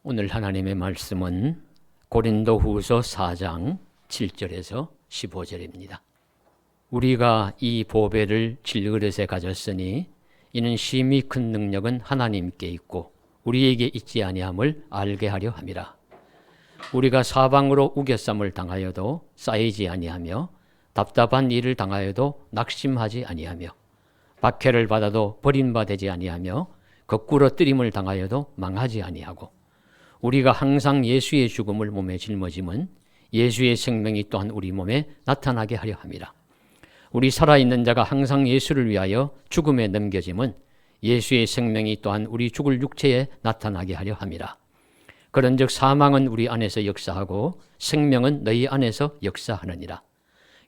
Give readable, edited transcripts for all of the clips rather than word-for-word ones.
오늘 하나님의 말씀은 고린도후서 4장 7절에서 15절입니다. 우리가 이 보배를 질그릇에 가졌으니 이는 심히 큰 능력은 하나님께 있고 우리에게 있지 아니함을 알게 하려 함이라. 우리가 사방으로 우겨쌈을 당하여도 쌓이지 아니하며 답답한 일을 당하여도 낙심하지 아니하며 박해를 받아도 버림받지 아니하며 거꾸로 뜨림을 당하여도 망하지 아니하고 우리가 항상 예수의 죽음을 몸에 짊어짐은 예수의 생명이 또한 우리 몸에 나타나게 하려 함이라. 우리 살아있는 자가 항상 예수를 위하여 죽음에 넘겨짐은 예수의 생명이 또한 우리 죽을 육체에 나타나게 하려 함이라. 그런즉 사망은 우리 안에서 역사하고 생명은 너희 안에서 역사하느니라.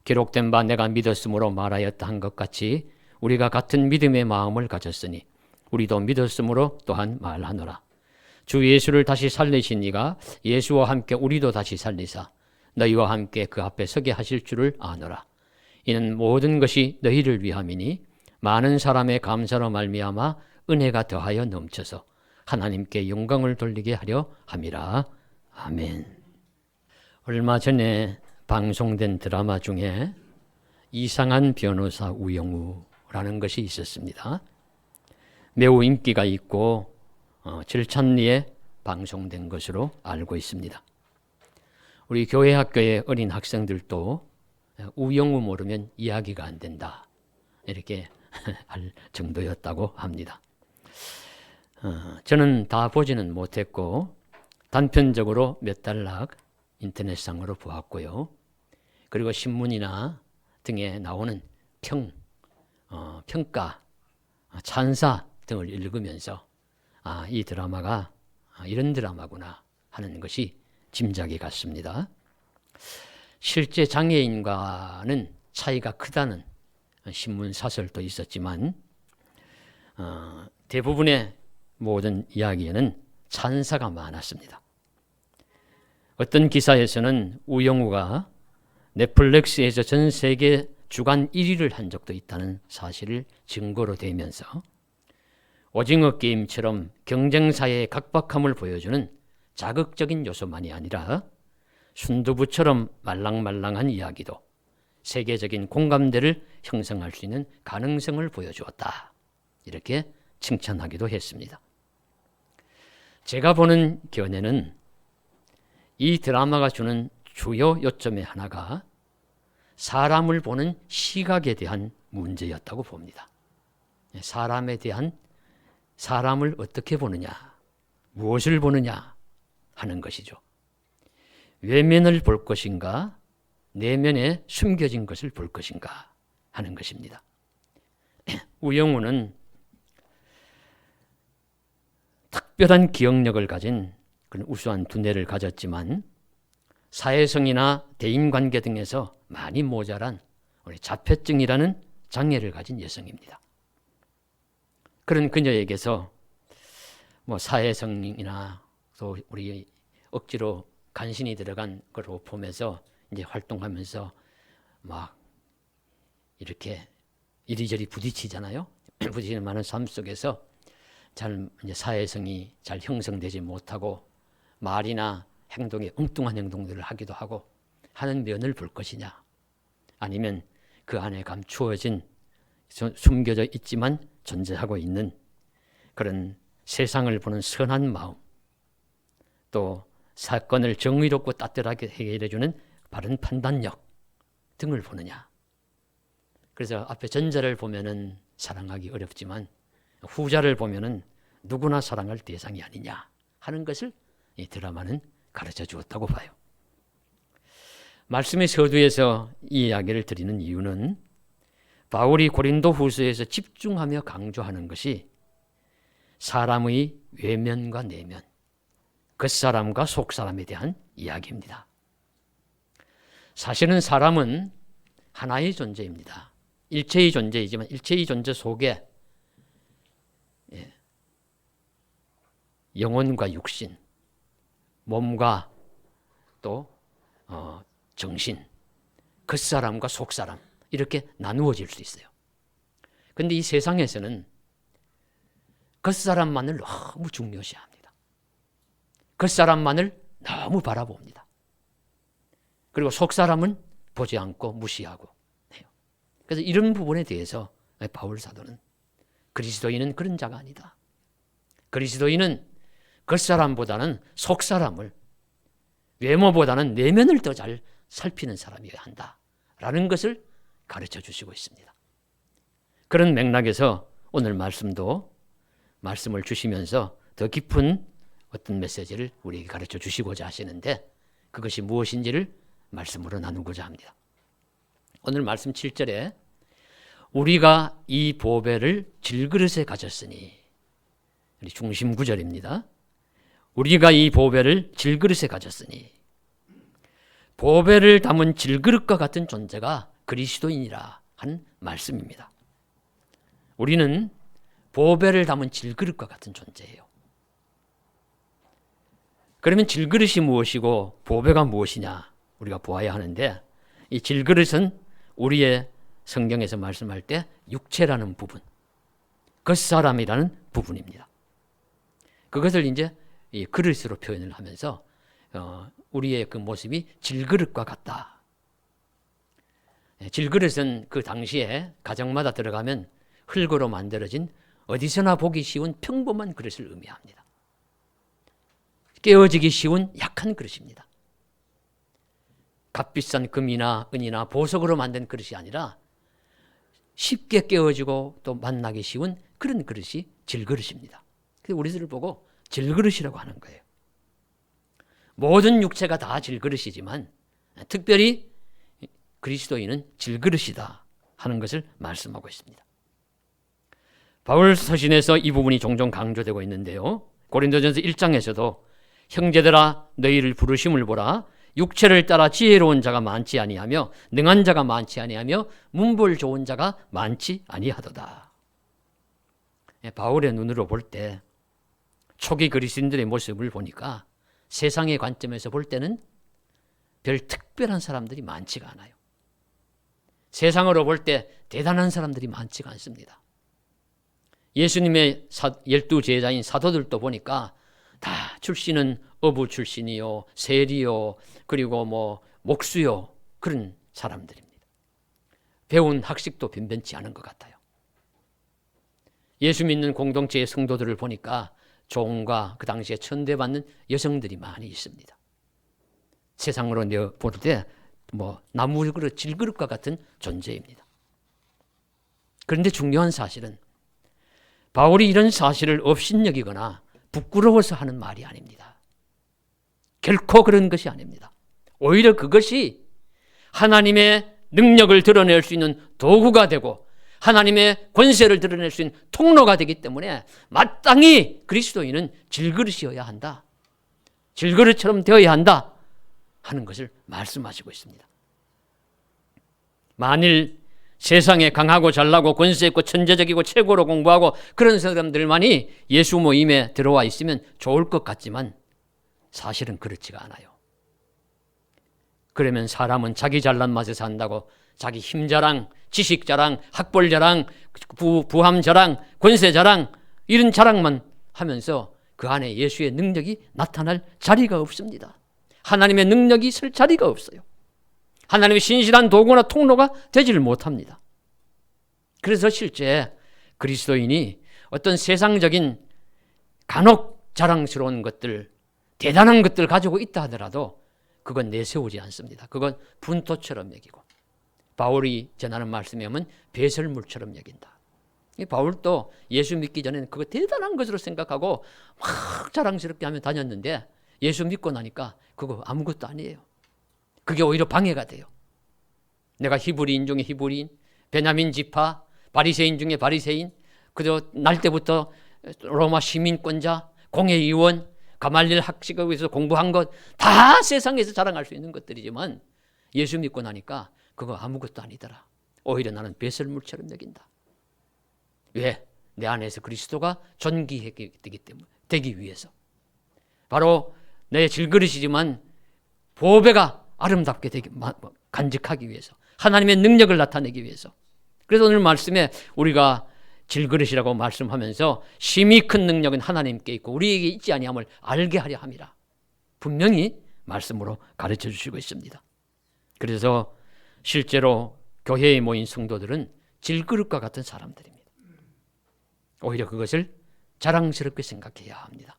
기록된 바 내가 믿었으므로 말하였다 한 것 같이 우리가 같은 믿음의 마음을 가졌으니 우리도 믿었으므로 또한 말하노라. 주 예수를 다시 살리신 이가 예수와 함께 우리도 다시 살리사 너희와 함께 그 앞에 서게 하실 줄을 아노라. 이는 모든 것이 너희를 위함이니 많은 사람의 감사로 말미암아 은혜가 더하여 넘쳐서 하나님께 영광을 돌리게 하려 함이라. 아멘. 얼마 전에 방송된 드라마 중에 이상한 변호사 우영우라는 것이 있었습니다. 매우 인기가 있고 절찬리에 방송된 것으로 알고 있습니다. 우리 교회 학교의 어린 학생들도 우영우 모르면 이야기가 안 된다 이렇게 할 정도였다고 합니다. 저는 다 보지는 못했고 단편적으로 몇 단락 인터넷상으로 보았고요. 그리고 신문이나 등에 나오는 평가, 찬사 등을 읽으면서 이 드라마가 이런 드라마구나 하는 것이 짐작이 갔습니다. 실제 장애인과는 차이가 크다는 신문 사설도 있었지만 대부분의 모든 이야기에는 찬사가 많았습니다. 어떤 기사에서는 우영우가 넷플릭스에서 전 세계 주간 1위를 한 적도 있다는 사실을 증거로 대면서 오징어 게임처럼 경쟁사의 각박함을 보여주는 자극적인 요소만이 아니라 순두부처럼 말랑말랑한 이야기도 세계적인 공감대를 형성할 수 있는 가능성을 보여주었다. 이렇게 칭찬하기도 했습니다. 제가 보는 견해는 이 드라마가 주는 주요 요점의 하나가 사람을 보는 시각에 대한 문제였다고 봅니다. 사람을 어떻게 보느냐, 무엇을 보느냐 하는 것이죠. 외면을 볼 것인가, 내면에 숨겨진 것을 볼 것인가 하는 것입니다. 우영우는 특별한 기억력을 가진 그런 우수한 두뇌를 가졌지만 사회성이나 대인관계 등에서 많이 모자란 우리 자폐증이라는 장애를 가진 여성입니다. 그런 그녀에게서 사회성이나 또 우리 억지로 간신히 들어간 걸 보면서 이제 활동하면서 막 이렇게 이리저리 부딪히잖아요. 부딪히는 많은 삶 속에서 잘 이제 사회성이 잘 형성되지 못하고 말이나 행동에 엉뚱한 행동들을 하기도 하고 하는 면을 볼 것이냐, 아니면 그 안에 감추어진 숨겨져 있지만 존재하고 있는 그런 세상을 보는 선한 마음, 또 사건을 정의롭고 따뜻하게 해결해주는 바른 판단력 등을 보느냐. 그래서 앞에 전자를 보면은 사랑하기 어렵지만 후자를 보면은 누구나 사랑할 대상이 아니냐 하는 것을 이 드라마는 가르쳐 주었다고 봐요. 말씀의 서두에서 이 이야기를 드리는 이유는 바울이 고린도 후서에서 집중하며 강조하는 것이 사람의 외면과 내면, 겉사람과 속사람에 대한 이야기입니다. 사실은 사람은 하나의 존재입니다. 일체의 존재이지만 일체의 존재 속에 영혼과 육신, 몸과 또 정신, 겉사람과 속사람 이렇게 나누어질 수 있어요. 그런데 이 세상에서는 겉사람만을 너무 중요시합니다. 겉사람만을 너무 바라봅니다. 그리고 속사람은 보지 않고 무시하고 해요. 그래서 이런 부분에 대해서 바울 사도는 그리스도인은 그런 자가 아니다. 그리스도인은 겉사람보다는 속사람을, 외모보다는 내면을 더 잘 살피는 사람이어야 한다라는 것을 가르쳐 주시고 있습니다. 그런 맥락에서 오늘 말씀을 주시면서 더 깊은 어떤 메시지를 우리에게 가르쳐 주시고자 하시는데, 그것이 무엇인지를 말씀으로 나누고자 합니다. 오늘 말씀 7절에 우리가 이 보배를 질그릇에 가졌으니, 우리 중심 구절입니다. 우리가 이 보배를 질그릇에 가졌으니, 보배를 담은 질그릇과 같은 존재가 그리스도인이라 한 말씀입니다. 우리는 보배를 담은 질그릇과 같은 존재예요. 그러면 질그릇이 무엇이고 보배가 무엇이냐 우리가 보아야 하는데, 이 질그릇은 우리의 성경에서 말씀할 때 육체라는 부분, 겉사람이라는 부분입니다. 그것을 이제 이 그릇으로 표현을 하면서 우리의 그 모습이 질그릇과 같다. 질그릇은 그 당시에 가정마다 들어가면 흙으로 만들어진 어디서나 보기 쉬운 평범한 그릇을 의미합니다. 깨어지기 쉬운 약한 그릇입니다. 값비싼 금이나 은이나 보석으로 만든 그릇이 아니라 쉽게 깨어지고 또 만나기 쉬운 그런 그릇이 질그릇입니다. 그래서 우리들을 보고 질그릇이라고 하는 거예요. 모든 육체가 다 질그릇이지만 특별히 그리스도인은 질그릇이다 하는 것을 말씀하고 있습니다. 바울 서신에서 이 부분이 종종 강조되고 있는데요. 고린도전서 1장에서도 형제들아 너희를 부르심을 보라. 육체를 따라 지혜로운 자가 많지 아니하며 능한 자가 많지 아니하며 문벌 좋은 자가 많지 아니하도다. 바울의 눈으로 볼 때 초기 그리스도인들의 모습을 보니까 세상의 관점에서 볼 때는 별 특별한 사람들이 많지가 않아요. 세상으로 볼 때 대단한 사람들이 많지가 않습니다. 예수님의 12 제자인 사도들도 보니까 다 출신은 어부 출신이요, 세리요, 그리고 목수요, 그런 사람들입니다. 배운 학식도 변변치 않은 것 같아요. 예수 믿는 공동체의 성도들을 보니까 종과 그 당시에 천대받는 여성들이 많이 있습니다. 세상으로 볼 때 나무 그릇, 질그릇과 같은 존재입니다. 그런데 중요한 사실은 바울이 이런 사실을 업신여기거나 부끄러워서 하는 말이 아닙니다. 결코 그런 것이 아닙니다. 오히려 그것이 하나님의 능력을 드러낼 수 있는 도구가 되고 하나님의 권세를 드러낼 수 있는 통로가 되기 때문에 마땅히 그리스도인은 질그릇이어야 한다, 질그릇처럼 되어야 한다 하는 것을 말씀하시고 있습니다. 만일 세상에 강하고 잘나고 권세 있고 천재적이고 최고로 공부하고 그런 사람들만이 예수 모임에 들어와 있으면 좋을 것 같지만 사실은 그렇지가 않아요. 그러면 사람은 자기 잘난 맛에 산다고 자기 힘 자랑, 지식 자랑, 학벌 자랑, 부함 자랑, 권세 자랑, 이런 자랑만 하면서 그 안에 예수의 능력이 나타날 자리가 없습니다. 하나님의 능력이 설 자리가 없어요. 하나님의 신실한 도구나 통로가 되지를 못합니다. 그래서 실제 그리스도인이 어떤 세상적인 간혹 자랑스러운 것들, 대단한 것들 가지고 있다 하더라도 그건 내세우지 않습니다. 그건 분토처럼 여기고 바울이 전하는 말씀에 하면 배설물처럼 여긴다. 바울도 예수 믿기 전에는 그거 대단한 것으로 생각하고 막 자랑스럽게 하며 다녔는데 예수 믿고 나니까 그거 아무것도 아니에요. 그게 오히려 방해가 돼요. 내가 히브리인 중에 히브리인, 베냐민 지파, 바리새인 중에 바리새인, 그저 날 때부터 로마 시민권자, 공회의원, 가말리엘 학식에 의해서 공부한 것 다 세상에서 자랑할 수 있는 것들이지만 예수 믿고 나니까 그거 아무것도 아니더라. 오히려 나는 배설물처럼 여긴다. 왜? 내 안에서 그리스도가 존귀하게 되기 위해서. 바로 내 질그릇이지만 보배가 아름답게 간직하기 위해서, 하나님의 능력을 나타내기 위해서. 그래서 오늘 말씀에 우리가 질그릇이라고 말씀하면서 심히 큰 능력은 하나님께 있고 우리에게 있지 아니함을 알게 하려 함이라. 분명히 말씀으로 가르쳐 주시고 있습니다. 그래서 실제로 교회에 모인 성도들은 질그릇과 같은 사람들입니다. 오히려 그것을 자랑스럽게 생각해야 합니다.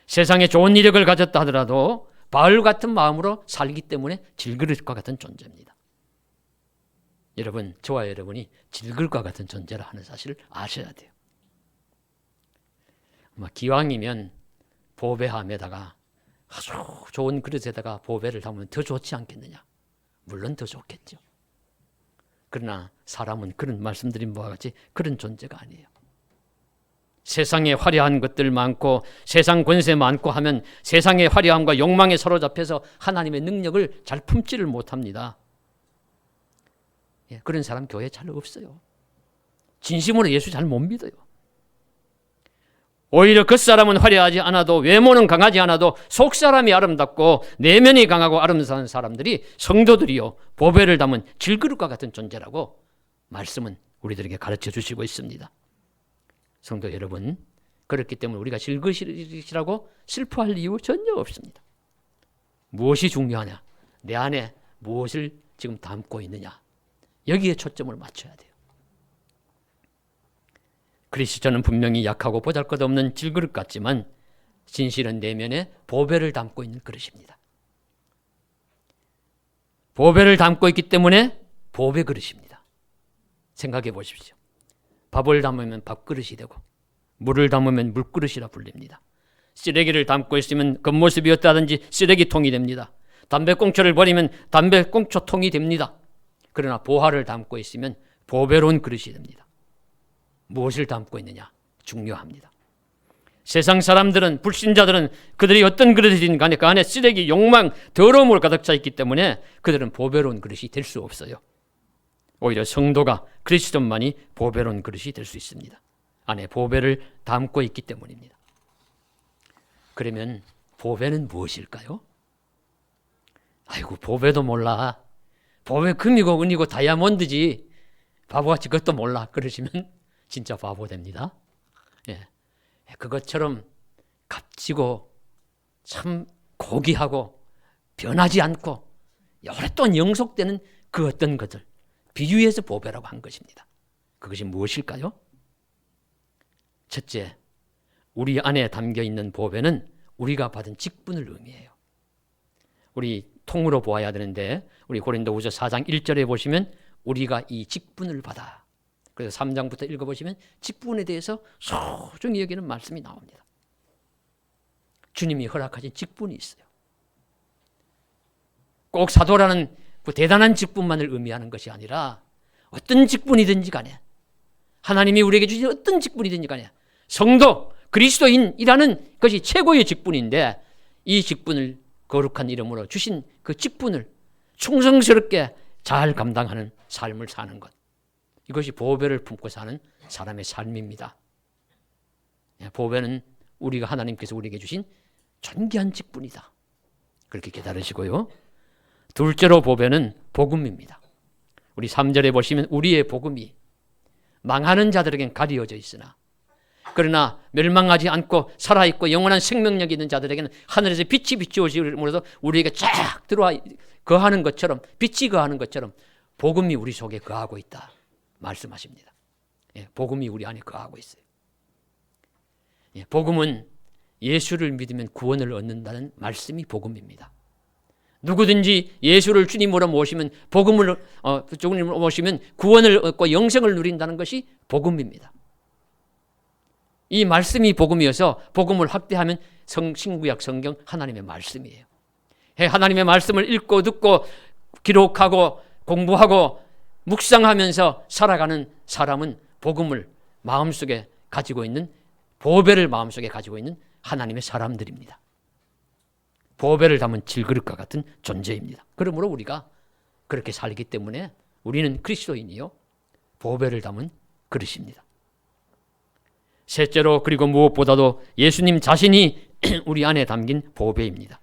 세상에 좋은 이력을 가졌다 하더라도 바울 같은 마음으로 살기 때문에 질그릇과 같은 존재입니다. 여러분, 저와 여러분이 질그릇과 같은 존재라 하는 사실을 아셔야 돼요. 기왕이면 보배함에다가 아주 좋은 그릇에다가 보배를 담으면 더 좋지 않겠느냐? 물론 더 좋겠죠. 그러나 사람은 그런 말씀드린 바와 같이 그런 존재가 아니에요. 세상에 화려한 것들 많고 세상 권세 많고 하면 세상의 화려함과 욕망에 사로잡혀서 하나님의 능력을 잘 품지를 못합니다. 그런 사람 교회에 잘 없어요. 진심으로 예수 잘 못 믿어요. 오히려 겉사람은 화려하지 않아도 외모는 강하지 않아도 속사람이 아름답고 내면이 강하고 아름다운 사람들이 성도들이요 보배를 담은 질그릇과 같은 존재라고 말씀은 우리들에게 가르쳐 주시고 있습니다. 성도 여러분, 그렇기 때문에 우리가 질그릇이라고 슬퍼할 이유 전혀 없습니다. 무엇이 중요하냐? 내 안에 무엇을 지금 담고 있느냐? 여기에 초점을 맞춰야 돼요. 그리스도는 분명히 약하고 보잘것없는 질그릇 같지만 진실은 내면에 보배를 담고 있는 그릇입니다. 보배를 담고 있기 때문에 보배 그릇입니다. 생각해 보십시오. 밥을 담으면 밥그릇이 되고 물을 담으면 물그릇이라 불립니다. 쓰레기를 담고 있으면 겉모습이 어떠하든지 쓰레기통이 됩니다. 담배꽁초를 버리면 담배꽁초통이 됩니다. 그러나 보화를 담고 있으면 보배로운 그릇이 됩니다. 무엇을 담고 있느냐? 중요합니다. 세상 사람들은, 불신자들은 그들이 어떤 그릇이든 간에 그 안에 쓰레기, 욕망, 더러움으로 가득 차 있기 때문에 그들은 보배로운 그릇이 될 수 없어요. 오히려 성도가 그리스도만이 보배로운 그릇이 될 수 있습니다. 안에 보배를 담고 있기 때문입니다. 그러면 보배는 무엇일까요? 아이고, 보배도 몰라. 보배 금이고 은이고 다이아몬드지. 바보같이 그것도 몰라. 그러시면 진짜 바보 됩니다. 그것처럼 값지고 참 고귀하고 변하지 않고 오랫동안 영속되는 그 어떤 것들, 비유해서 보배라고 한 것입니다. 그것이 무엇일까요? 첫째, 우리 안에 담겨 있는 보배는 우리가 받은 직분을 의미해요. 우리 통으로 보아야 되는데 우리 고린도후서 4장 1절에 보시면 우리가 이 직분을 받아. 그래서 3장부터 읽어보시면 직분에 대해서 소중히 여기는 말씀이 나옵니다. 주님이 허락하신 직분이 있어요. 꼭 사도라는 그 대단한 직분만을 의미하는 것이 아니라 어떤 직분이든지 간에 하나님이 우리에게 주신 어떤 직분이든지 간에 성도, 그리스도인이라는 것이 최고의 직분인데 이 직분을 거룩한 이름으로 주신 그 직분을 충성스럽게 잘 감당하는 삶을 사는 것. 이것이 보배를 품고 사는 사람의 삶입니다. 보배는 우리가 하나님께서 우리에게 주신 존귀한 직분이다. 그렇게 깨달으시고요. 둘째로 보배는 복음입니다. 우리 3절에 보시면 우리의 복음이 망하는 자들에겐 가리워져 있으나 그러나 멸망하지 않고 살아있고 영원한 생명력이 있는 자들에게는 하늘에서 빛이 비추어짐으로써 우리에게 쫙 들어와 거하는 것처럼 빛이 거하는 것처럼 복음이 우리 속에 거하고 있다 말씀하십니다. 복음이 우리 안에 거하고 있어요. 복음은 예수를 믿으면 구원을 얻는다는 말씀이 복음입니다. 누구든지 예수를 주님으로 모시면 주님으로 모시면 구원을 얻고 영생을 누린다는 것이 복음입니다. 이 말씀이 복음이어서 복음을 확대하면 신구약 성경 하나님의 말씀이에요. 하나님의 말씀을 읽고 듣고 기록하고 공부하고 묵상하면서 살아가는 사람은 복음을 마음속에 가지고 있는 보배를 마음속에 가지고 있는 하나님의 사람들입니다. 보배를 담은 질그릇과 같은 존재입니다. 그러므로 우리가 그렇게 살기 때문에 우리는 그리스도인이요 보배를 담은 그릇입니다. 셋째로 그리고 무엇보다도 예수님 자신이 우리 안에 담긴 보배입니다.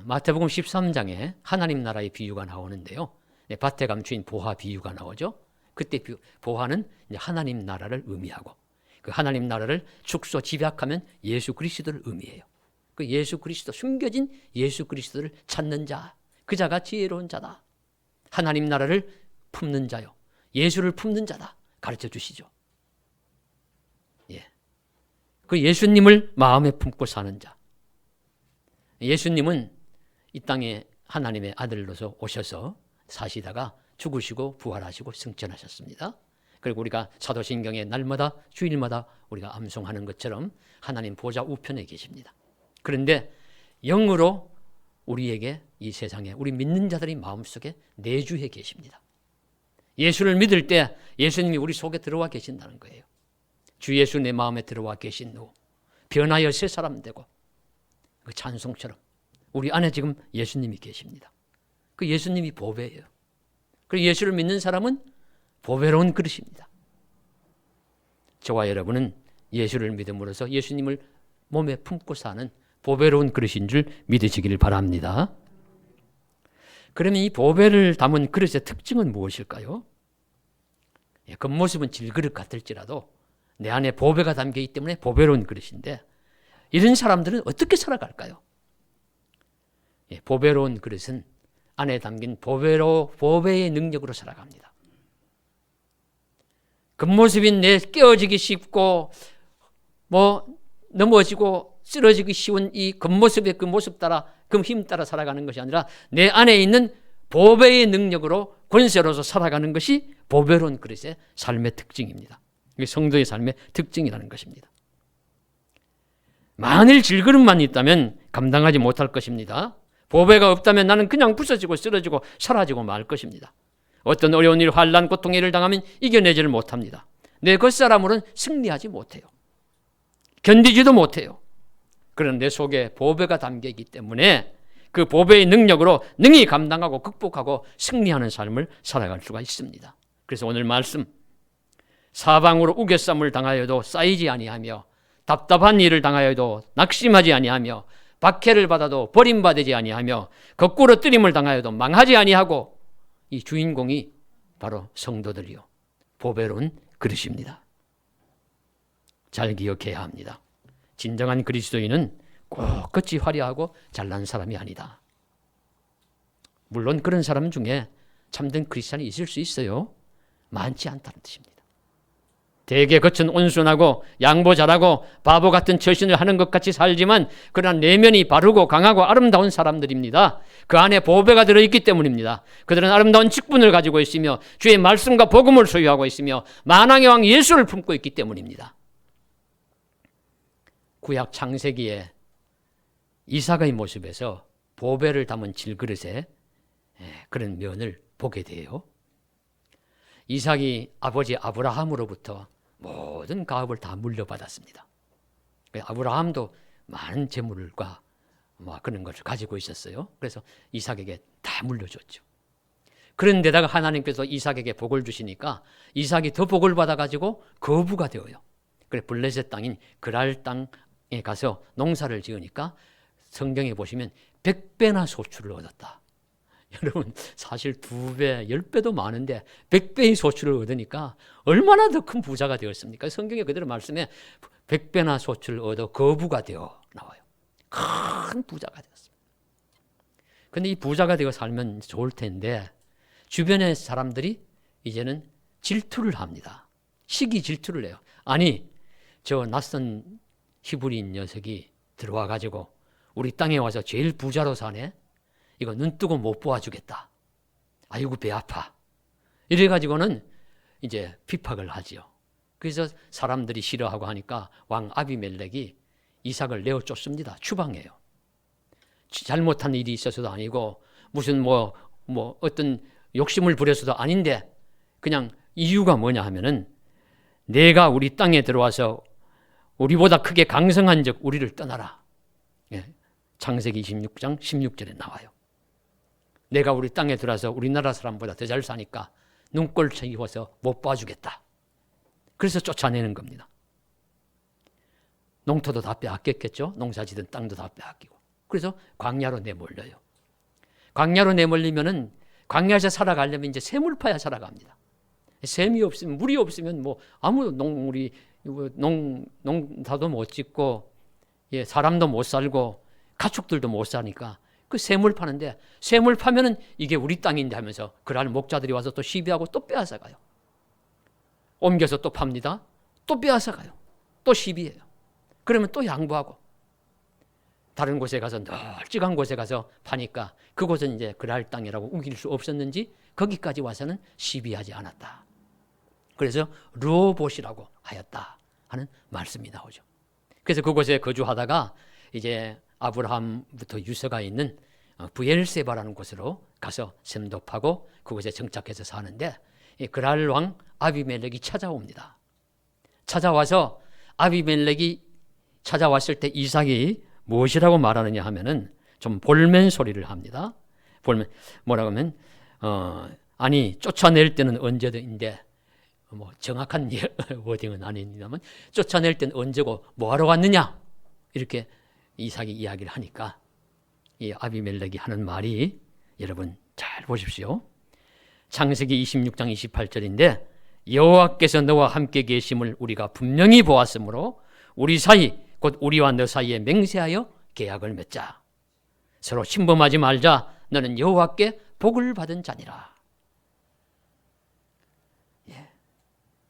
마태복음 13장에 하나님 나라의 비유가 나오는데요. 밭에 감추인 보화 비유가 나오죠. 그때 보화는 이제 하나님 나라를 의미하고 그 하나님 나라를 축소 집약하면 예수 그리스도를 의미해요. 그 예수 그리스도, 숨겨진 예수 그리스도를 찾는 자, 그 자가 지혜로운 자다. 하나님 나라를 품는 자요, 예수를 품는 자다 가르쳐 주시죠. 예. 그 예수님을 마음에 품고 사는 자. 예수님은 이 땅에 하나님의 아들로서 오셔서 사시다가 죽으시고 부활하시고 승천하셨습니다. 그리고 우리가 사도신경에 날마다 주일마다 우리가 암송하는 것처럼 하나님 보좌 우편에 계십니다. 그런데 영으로 우리에게 이 세상에 우리 믿는 자들의 마음속에 내주해 계십니다. 예수를 믿을 때 예수님이 우리 속에 들어와 계신다는 거예요. 주 예수 내 마음에 들어와 계신 후 변하여 새 사람 되고, 그 찬송처럼 우리 안에 지금 예수님이 계십니다. 그 예수님이 보배예요. 그리고 예수를 믿는 사람은 보배로운 그릇입니다. 저와 여러분은 예수를 믿음으로써 예수님을 몸에 품고 사는 보배로운 그릇인 줄 믿으시기를 바랍니다. 그러면 이 보배를 담은 그릇의 특징은 무엇일까요? 겉모습은 질그릇 같을지라도 내 안에 보배가 담겨있기 때문에 보배로운 그릇인데, 이런 사람들은 어떻게 살아갈까요? 보배로운 그릇은 안에 담긴 보배의 능력으로 살아갑니다. 겉모습인 내 깨어지기 쉽고 넘어지고 쓰러지기 쉬운 이 겉모습의 그 모습 따라, 그 힘 따라 살아가는 것이 아니라 내 안에 있는 보배의 능력으로 권세로서 살아가는 것이 보배로운 그릇의 삶의 특징입니다. 이게 성도의 삶의 특징이라는 것입니다. 만일 질그릇만 있다면 감당하지 못할 것입니다. 보배가 없다면 나는 그냥 부서지고 쓰러지고 사라지고 말 것입니다. 어떤 어려운 일, 환난, 고통의 일을 당하면 이겨내지를 못합니다. 내 겉사람으로는 승리하지 못해요. 견디지도 못해요. 그런 내 속에 보배가 담겨있기 때문에 그 보배의 능력으로 능히 감당하고 극복하고 승리하는 삶을 살아갈 수가 있습니다. 그래서 오늘 말씀, 사방으로 우겨쌈을 당하여도 쌓이지 아니하며 답답한 일을 당하여도 낙심하지 아니하며 박해를 받아도 버림받지 아니하며 거꾸로 뜨림을 당하여도 망하지 아니하고, 이 주인공이 바로 성도들이요, 보배로운 그릇입니다. 잘 기억해야 합니다. 진정한 그리스도인은 꼭 끝이 화려하고 잘난 사람이 아니다. 물론 그런 사람 중에 참된 크리스찬이 있을 수 있어요. 많지 않다는 뜻입니다. 되게 겉은 온순하고 양보 잘하고 바보 같은 처신을 하는 것 같이 살지만 그러나 내면이 바르고 강하고 아름다운 사람들입니다. 그 안에 보배가 들어있기 때문입니다. 그들은 아름다운 직분을 가지고 있으며 주의 말씀과 복음을 소유하고 있으며 만왕의 왕 예수를 품고 있기 때문입니다. 구약 창세기에 이삭의 모습에서 보배를 담은 질그릇에 그런 면을 보게 돼요. 이삭이 아버지 아브라함으로부터 모든 가업을 다 물려받았습니다. 아브라함도 많은 재물과 그런 것을 가지고 있었어요. 그래서 이삭에게 다 물려줬죠. 그런데다가 하나님께서 이삭에게 복을 주시니까 이삭이 더 복을 받아가지고 거부가 되어요. 그래서 블레셋 땅인 그랄 땅에 가서 농사를 지으니까 성경에 보시면 100배나 소출을 얻었다. 여러분, 사실 2배, 10배도 많은데 100배의 소출을 얻으니까 얼마나 더 큰 부자가 되었습니까? 성경에 그대로 말씀에 100배나 소출을 얻어 거부가 되어 나와요. 큰 부자가 되었습니다. 그런데 이 부자가 되어 살면 좋을 텐데 주변의 사람들이 이제는 질투를 합니다. 시기 질투를 해요. 아니, 저 낯선 히브리인 녀석이 들어와 가지고 우리 땅에 와서 제일 부자로 사네? 이거 눈 뜨고 못 보아주겠다. 아이고 배 아파. 이래가지고는 이제 핍박을 하지요. 그래서 사람들이 싫어하고 하니까 왕 아비멜렉이 이삭을 내어 쫓습니다. 추방해요. 잘못한 일이 있어서도 아니고 무슨 어떤 욕심을 부려서도 아닌데 그냥 이유가 뭐냐 하면은 내가 우리 땅에 들어와서 우리보다 크게 강성한 적 우리를 떠나라. 창세기 26장 16절에 나와요. 내가 우리 땅에 들어와서 우리나라 사람보다 더 잘 사니까 눈꼴 채워서 못 봐주겠다. 그래서 쫓아내는 겁니다. 농토도 다 빼앗겼겠죠. 농사지던 땅도 다 빼앗기고. 그래서 광야로 내몰려요. 광야로 내몰리면은 광야에서 살아가려면 이제 샘을 파야 살아갑니다. 샘이 없으면, 물이 없으면 아무 농사도 못 짓고 사람도 못 살고 가축들도 못 사니까 그 샘을 파는데, 샘을 파면은 이게 우리 땅인데 하면서 그날 목자들이 와서 또 시비하고 또 빼앗아 가요. 옮겨서 또 팝니다. 또 빼앗아 가요. 또 시비해요. 그러면 또 양보하고 다른 곳에 가서, 널찍한 곳에 가서 파니까 그곳은 이제 그랄 땅이라고 우길 수 없었는지 거기까지 와서는 시비하지 않았다. 그래서 르호봇이라고 하였다 하는 말씀이 나오죠. 그래서 그곳에 거주하다가 이제 아브라함부터 유서가 있는 부엘세바라는 곳으로 가서 샘도 파고 그곳에 정착해서 사는데, 그랄 왕 아비멜렉이 찾아옵니다. 찾아와서 아비멜렉이 찾아왔을 때 이삭이 무엇이라고 말하느냐 하면은 좀 볼멘 소리를 합니다. 볼멘, 뭐라고 하면 아니 쫓아낼 때는 언제든인데, 뭐 정확한 워딩은 아닙니다만 쫓아낼 때는 언제고 뭐하러 왔느냐, 이렇게 이삭이 이야기를 하니까 이 아비멜렉이 하는 말이, 여러분 잘 보십시오. 창세기 26장 28절인데 여호와께서 너와 함께 계심을 우리가 분명히 보았으므로 우리 사이 곧 우리와 너 사이에 맹세하여 계약을 맺자. 서로 침범하지 말자. 너는 여호와께 복을 받은 자니라.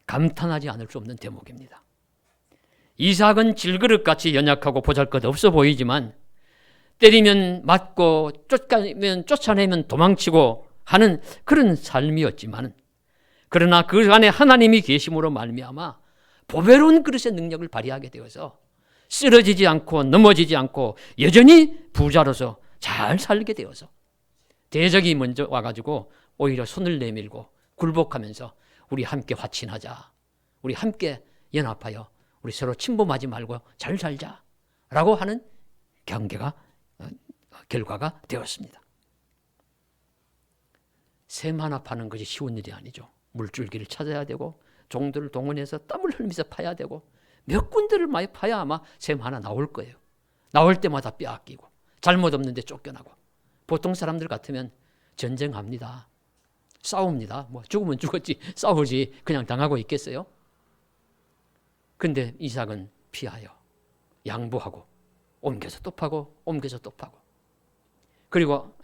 감탄하지 않을 수 없는 대목입니다. 이삭은 질그릇같이 연약하고 보잘것없어 보이지만 때리면 맞고 쫓아내면 도망치고 하는 그런 삶이었지만, 그러나 그 안에 하나님이 계심으로 말미암아 보배로운 그릇의 능력을 발휘하게 되어서 쓰러지지 않고 넘어지지 않고 여전히 부자로서 잘 살게 되어서 대적이 먼저 와가지고 오히려 손을 내밀고 굴복하면서 우리 함께 화친하자, 우리 함께 연합하여 우리 서로 침범하지 말고 잘 살자라고 하는 결과가 되었습니다. 샘 하나 파는 것이 쉬운 일이 아니죠. 물줄기를 찾아야 되고 종들을 동원해서 땀을 흘리면서 파야 되고 몇 군데를 많이 파야 아마 샘 하나 나올 거예요. 나올 때마다 빼앗기고 잘못 없는데 쫓겨나고. 보통 사람들 같으면 전쟁합니다. 싸웁니다. 뭐 죽으면 죽었지 싸우지 그냥 당하고 있겠어요? 근데 이삭은 피하여 양보하고 옮겨서 또 파고 옮겨서 또 파고. 그리고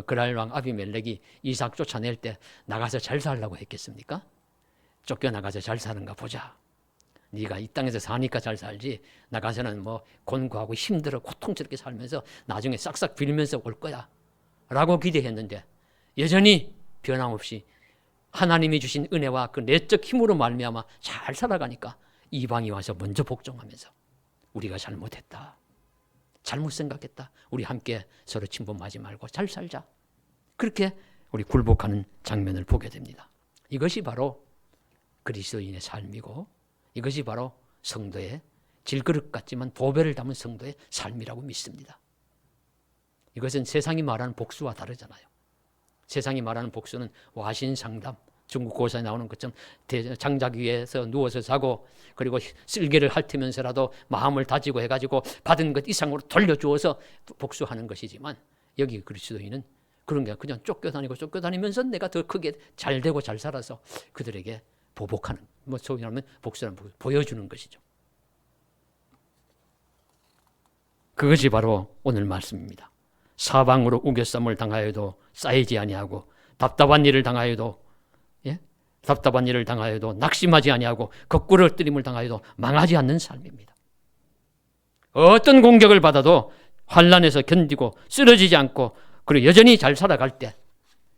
그랄 왕 아비멜렉이 이삭 쫓아낼 때 나가서 잘 살라고 했겠습니까? 쫓겨나가서 잘 사는가 보자. 네가 이 땅에서 사니까 잘 살지 나가서는 뭐 곤고하고 힘들어 고통스럽게 살면서 나중에 싹싹 빌면서 올 거야 라고 기대했는데, 여전히 변함없이 하나님이 주신 은혜와 그 내적 힘으로 말미암아 잘 살아가니까 이방이 와서 먼저 복종하면서 우리가 잘못했다, 잘못 생각했다, 우리 함께 서로 침범하지 말고 잘 살자, 그렇게 우리 굴복하는 장면을 보게 됩니다. 이것이 바로 그리스도인의 삶이고, 이것이 바로 성도의 질그릇 같지만 보배를 담은 성도의 삶이라고 믿습니다. 이것은 세상이 말하는 복수와 다르잖아요. 세상이 말하는 복수는 와신상담, 중국 고사에 나오는 것처럼 장작 위에서 누워서 자고 그리고 쓸개를 핥으면서라도 마음을 다지고 해가지고 받은 것 이상으로 돌려주어서 복수하는 것이지만, 여기 그리스도인은 그런 게 그냥 쫓겨다니면서 내가 더 크게 잘 되고 잘 살아서 그들에게 보복하는, 뭐 소위 말하면 복수라는 보여주는 것이죠. 그것이 바로 오늘 말씀입니다. 사방으로 우겨쌈을 당하여도 쌓이지 아니하고 답답한 일을 당하여도 낙심하지 아니하고 거꾸로 엎드림을 당하여도 망하지 않는 삶입니다. 어떤 공격을 받아도 환난에서 견디고 쓰러지지 않고 그리고 여전히 잘 살아갈 때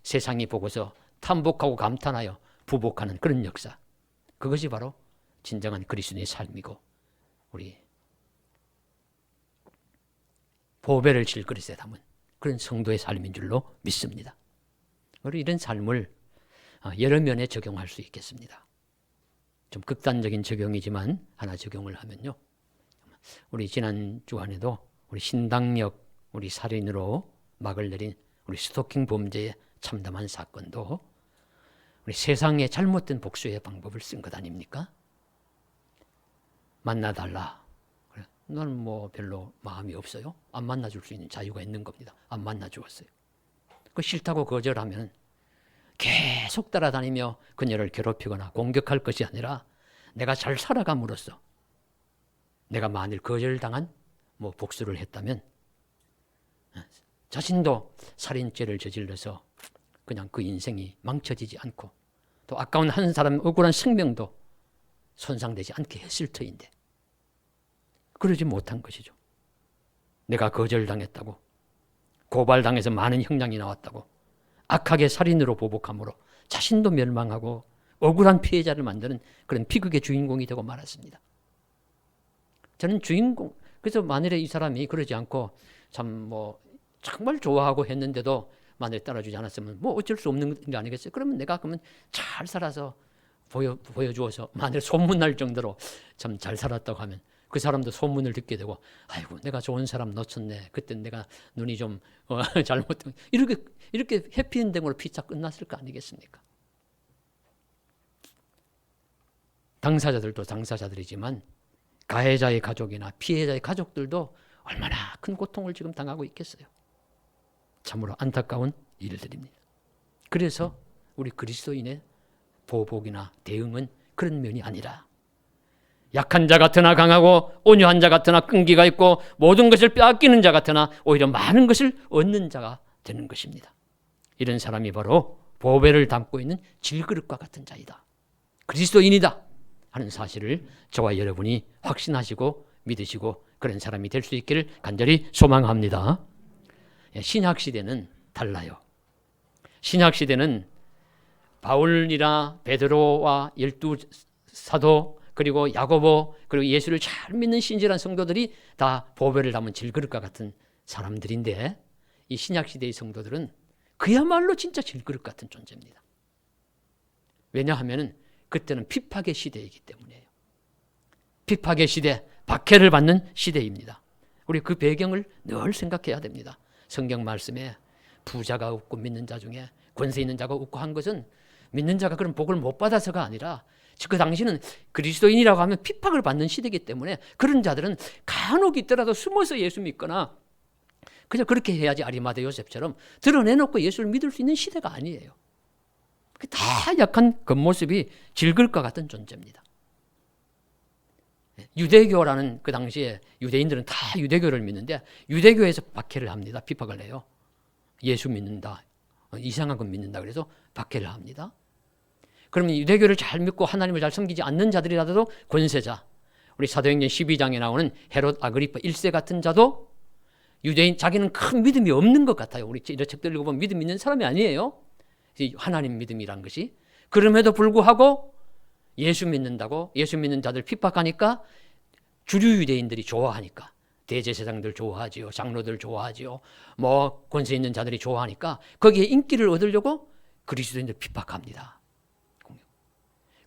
세상이 보고서 탐복하고 감탄하여 부복하는 그런 역사, 그것이 바로 진정한 그리스도인의 삶이고 우리 보배를 질그릇에 담은 그런 성도의 삶인 줄로 믿습니다. 우리 이런 삶을 여러 면에 적용할 수 있겠습니다. 좀 극단적인 적용이지만 하나 적용을 하면요, 우리 지난 주간에도 우리 신당역 우리 살인으로 막을 내린 우리 스토킹 범죄에 참담한 사건도 우리 세상의 잘못된 복수의 방법을 쓴 것 아닙니까? 만나달라. 너는 뭐 별로 마음이 없어요? 안 만나줄 수 있는 자유가 있는 겁니다. 안 만나주었어요. 그 싫다고 거절하면 계속 따라다니며 그녀를 괴롭히거나 공격할 것이 아니라 내가 잘 살아감으로써 내가 만일 거절당한 복수를 했다면 자신도 살인죄를 저질러서 그냥 그 인생이 망쳐지지 않고 또 아까운 한 사람 억울한 생명도 손상되지 않게 했을 터인데 그러지 못한 것이죠. 내가 거절당했다고, 고발당해서 많은 형량이 나왔다고, 악하게 살인으로 보복함으로 자신도 멸망하고 억울한 피해자를 만드는 그런 비극의 주인공이 되고 말았습니다. 저는 그래서 만일에 이 사람이 그러지 않고 정말 좋아하고 했는데도 만약에 따라주지 않았으면 어쩔 수 없는 게 아니겠어요? 그러면 내가 잘 살아서 보여주어서 만약에 소문날 정도로 참 잘 살았다고 하면 그 사람도 소문을 듣게 되고, 아이고 내가 좋은 사람 놓쳤네, 그때 내가 눈이 좀 잘못된, 이렇게 해피엔딩으로 피차 끝났을 거 아니겠습니까? 당사자들도 당사자들이지만 가해자의 가족이나 피해자의 가족들도 얼마나 큰 고통을 지금 당하고 있겠어요. 참으로 안타까운 일들입니다. 그래서 우리 그리스도인의 보복이나 대응은 그런 면이 아니라 약한 자 같으나 강하고 온유한 자 같으나 끈기가 있고 모든 것을 빼앗기는 자 같으나 오히려 많은 것을 얻는 자가 되는 것입니다. 이런 사람이 바로 보배를 담고 있는 질그릇과 같은 자이다, 그리스도인이다 하는 사실을 저와 여러분이 확신하시고 믿으시고 그런 사람이 될 수 있기를 간절히 소망합니다. 신약시대는 달라요. 신약시대는 바울이나 베드로와 12사도 그리고 야고보 그리고 예수를 잘 믿는 신실한 성도들이 다 보배를 담은 질그릇과 같은 사람들인데, 이 신약시대의 성도들은 그야말로 진짜 질그릇 같은 존재입니다. 왜냐하면 그때는 핍박의 시대이기 때문이에요. 핍박의 시대, 박해를 받는 시대입니다. 우리 그 배경을 늘 생각해야 됩니다. 성경 말씀에 부자가 없고 믿는 자 중에 권세 있는 자가 없고 한 것은 믿는 자가 그런 복을 못 받아서가 아니라 그 당시는 그리스도인이라고 하면 핍박을 받는 시대이기 때문에 그런 자들은 간혹 있더라도 숨어서 예수 믿거나 그냥 그렇게 해야지 아리마대 요셉처럼 드러내놓고 예수를 믿을 수 있는 시대가 아니에요. 다 약한 겉모습이 질글과 같은 존재입니다. 유대교라는 그 당시에 유대인들은 다 유대교를 믿는데 유대교에서 박해를 합니다. 핍박을 해요. 예수 믿는다, 이상한 건 믿는다 그래서 박해를 합니다. 그러면 유대교를 잘 믿고 하나님을 잘 섬기지 않는 자들이라도 권세자, 우리 사도행전 12장에 나오는 헤롯 아그리파 1세 같은 자도 유대인, 자기는 큰 믿음이 없는 것 같아요. 우리 이런 책들 읽어보면 믿음 있는 사람이 아니에요. 하나님 믿음이란 것이. 그럼에도 불구하고 예수 믿는다고, 예수 믿는 자들 핍박하니까 주류 유대인들이 좋아하니까, 대제사장들 좋아하지요, 장로들 좋아하지요, 권세 있는 자들이 좋아하니까 거기에 인기를 얻으려고 그리스도인들 핍박합니다.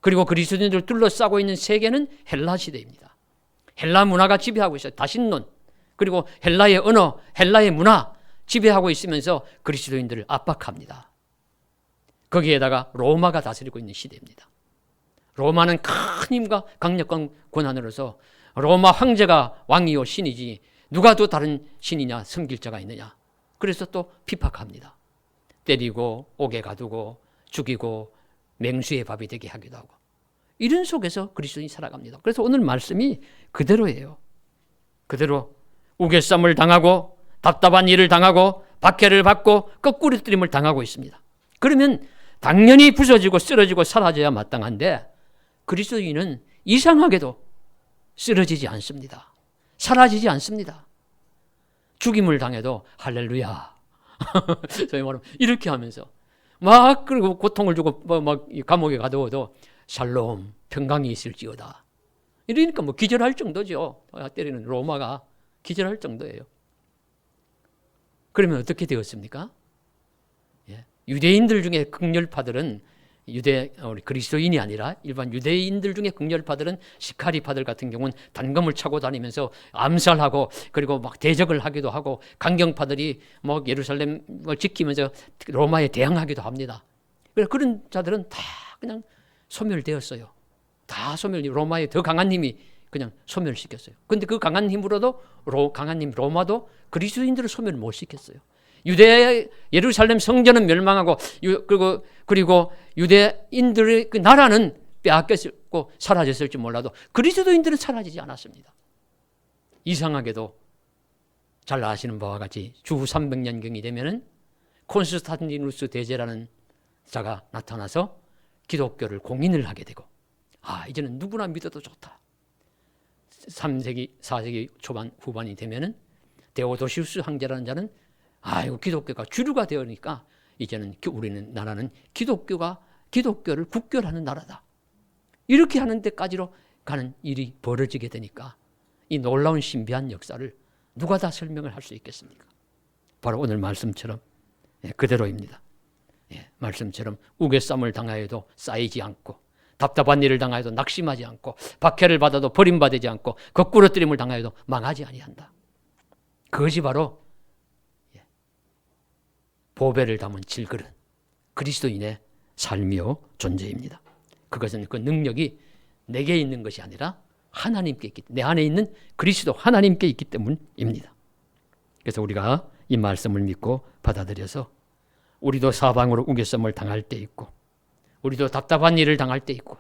그리고 그리스도인들 둘러싸고 있는 세계는 헬라 시대입니다. 헬라 문화가 지배하고 있어요. 다신론, 그리고 헬라의 언어, 헬라의 문화 지배하고 있으면서 그리스도인들을 압박합니다. 거기에다가 로마가 다스리고 있는 시대입니다. 로마는 큰 힘과 강력한 권한으로서 로마 황제가 왕이요 신이지 누가 또 다른 신이냐 섬길 자가 있느냐. 그래서 또 핍박합니다. 때리고 옥에 가두고 죽이고 맹수의 밥이 되게 하기도 하고, 이런 속에서 그리스도인이 살아갑니다. 그래서 오늘 말씀이 그대로예요. 그대로 우겨쌈을 당하고 답답한 일을 당하고 박해를 받고 거꾸리뜨림을 당하고 있습니다. 그러면 당연히 부서지고 쓰러지고 사라져야 마땅한데 그리스도인은 이상하게도 쓰러지지 않습니다. 사라지지 않습니다. 죽임을 당해도 할렐루야 저희 말하면 이렇게 하면서 막 그리고 고통을 주고 막 감옥에 가두어도 샬롬 평강이 있을지어다 이러니까 기절할 정도죠. 때리는 로마가 기절할 정도예요. 그러면 어떻게 되었습니까? 유대인들 중에 극렬파들은 우리 그리스도인이 아니라 일반 유대인들 중에 극렬파들은 시카리파들 같은 경우는 단검을 차고 다니면서 암살하고 그리고 막 대적을 하기도 하고, 강경파들이 예루살렘을 지키면서 로마에 대항하기도 합니다. 그런 자들은 다 그냥 소멸되었어요. 다 로마의 더 강한 힘이 그냥 소멸시켰어요. 그런데 그 강한 힘으로도 강한 힘 로마도 그리스도인들을 소멸 못 시켰어요. 예루살렘 성전은 멸망하고 그리고 유대인들의 그 나라는 빼앗겼고 사라졌을지 몰라도 그리스도인들은 사라지지 않았습니다. 이상하게도 잘 아시는 바와 같이 주후 300년경이 되면은 콘스탄티누스 대제라는 자가 나타나서 기독교를 공인을 하게 되고, 이제는 누구나 믿어도 좋다. 3세기, 4세기 초반, 후반이 되면은 데오도시우스 황제라는 자는 기독교가 주류가 되니까 이제는 우리는 나라는 기독교를 국교라는 나라다. 이렇게 하는 데까지로 가는 일이 벌어지게 되니까 이 놀라운 신비한 역사를 누가 다 설명을 할 수 있겠습니까? 바로 오늘 말씀처럼 그대로입니다. 말씀처럼 우겨쌈을 당하여도 쌓이지 않고, 답답한 일을 당하여도 낙심하지 않고, 박해를 받아도 버림받지 않고, 거꾸러뜨림을 당하여도 망하지 아니한다. 그것이 바로 보배를 담은 질그릇 그리스도인의 삶이요 존재입니다. 그것은 그 능력이 내게 있는 것이 아니라 하나님께 있기 때문에, 내 안에 있는 그리스도 하나님께 있기 때문입니다. 그래서 우리가 이 말씀을 믿고 받아들여서 우리도 사방으로 우겨쌈을 당할 때 있고, 우리도 답답한 일을 당할 때 있고,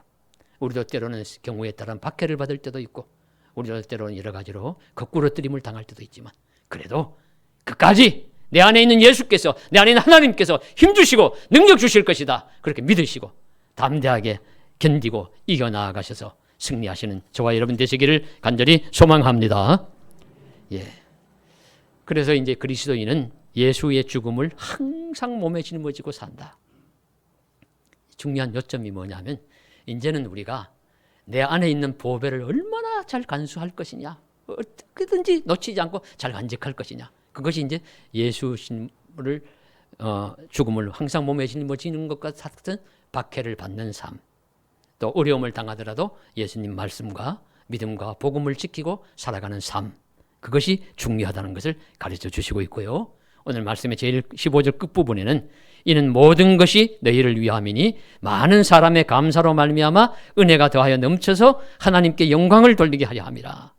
우리도 때로는 경우에 따른 박해를 받을 때도 있고, 우리도 때로는 여러 가지로 거꾸러뜨림을 당할 때도 있지만, 그래도 끝까지 내 안에 있는 예수께서, 내 안에 있는 하나님께서 힘주시고 능력 주실 것이다, 그렇게 믿으시고 담대하게 견디고 이겨나가셔서 승리하시는 저와 여러분 되시기를 간절히 소망합니다. 그래서 이제 그리스도인은 예수의 죽음을 항상 몸에 짊어지고 산다. 중요한 요점이 뭐냐면, 이제는 우리가 내 안에 있는 보배를 얼마나 잘 간수할 것이냐, 어떻게든지 놓치지 않고 잘 간직할 것이냐, 그것이 이제 예수를 죽음을 항상 몸에 짊어지는 것과 같은 박해를 받는 삶, 또 어려움을 당하더라도 예수님 말씀과 믿음과 복음을 지키고 살아가는 삶, 그것이 중요하다는 것을 가르쳐 주시고 있고요. 오늘 말씀의 제일 15절 끝부분에는 이는 모든 것이 너희를 위함이니 많은 사람의 감사로 말미암아 은혜가 더하여 넘쳐서 하나님께 영광을 돌리게 하려 함이라.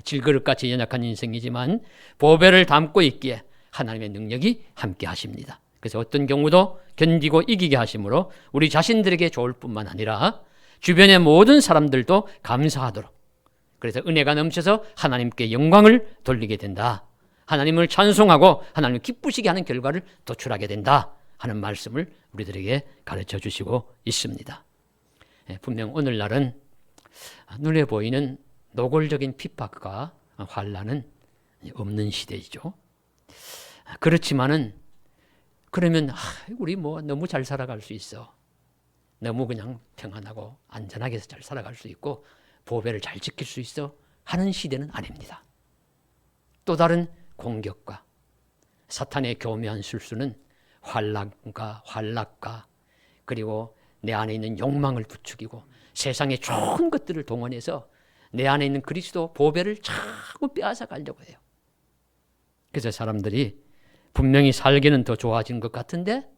질그릇같이 연약한 인생이지만 보배를 담고 있기에 하나님의 능력이 함께 하십니다. 그래서 어떤 경우도 견디고 이기게 하심으로 우리 자신들에게 좋을 뿐만 아니라 주변의 모든 사람들도 감사하도록, 그래서 은혜가 넘쳐서 하나님께 영광을 돌리게 된다, 하나님을 찬송하고 하나님을 기쁘시게 하는 결과를 도출하게 된다 하는 말씀을 우리들에게 가르쳐 주시고 있습니다. 분명 오늘날은 눈에 보이는 노골적인 핍박과 환난은 없는 시대이죠. 그렇지만은 그러면 우리 너무 잘 살아갈 수 있어, 너무 그냥 평안하고 안전하게 잘 살아갈 수 있고 보배를 잘 지킬 수 있어 하는 시대는 아닙니다. 또 다른 공격과 사탄의 교묘한 술수는 환락과 그리고 내 안에 있는 욕망을 부추기고 세상의 좋은 것들을 동원해서 내 안에 있는 그리스도 보배를 자꾸 빼앗아 가려고 해요. 그래서 사람들이 분명히 살기는 더 좋아진 것 같은데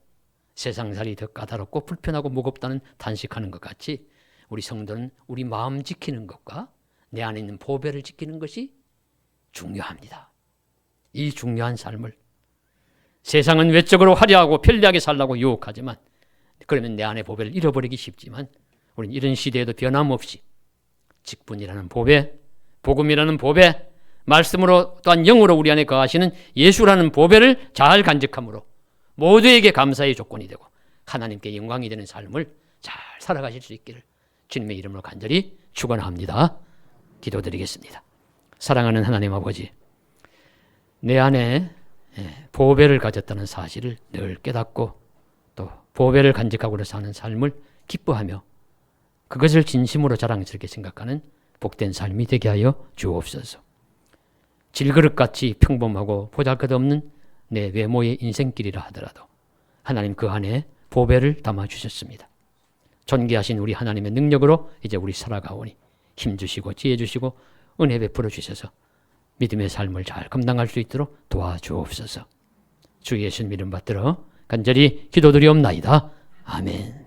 세상살이 더 까다롭고 불편하고 무겁다는 탄식하는 것 같이, 우리 성도는 우리 마음 지키는 것과 내 안에 있는 보배를 지키는 것이 중요합니다. 이 중요한 삶을, 세상은 외적으로 화려하고 편리하게 살라고 유혹하지만, 그러면 내 안에 보배를 잃어버리기 쉽지만, 우리는 이런 시대에도 변함없이 직분이라는 보배, 복음이라는 보배, 말씀으로 또한 영으로 우리 안에 거하시는 예수라는 보배를 잘 간직함으로 모두에게 감사의 조건이 되고 하나님께 영광이 되는 삶을 잘 살아가실 수 있기를 주님의 이름으로 간절히 축원합니다. 기도드리겠습니다. 사랑하는 하나님 아버지, 내 안에 보배를 가졌다는 사실을 늘 깨닫고 또 보배를 간직하고 사는 삶을 기뻐하며 그것을 진심으로 자랑스럽게 생각하는 복된 삶이 되게 하여 주옵소서. 질그릇같이 평범하고 보잘것없는 내 외모의 인생길이라 하더라도 하나님 그 안에 보배를 담아주셨습니다. 존귀하신 우리 하나님의 능력으로 이제 우리 살아가오니 힘주시고 지혜주시고 은혜 베풀어 주셔서 믿음의 삶을 잘 감당할 수 있도록 도와주옵소서. 주 예수님 이름 받들어 간절히 기도드리옵나이다. 아멘.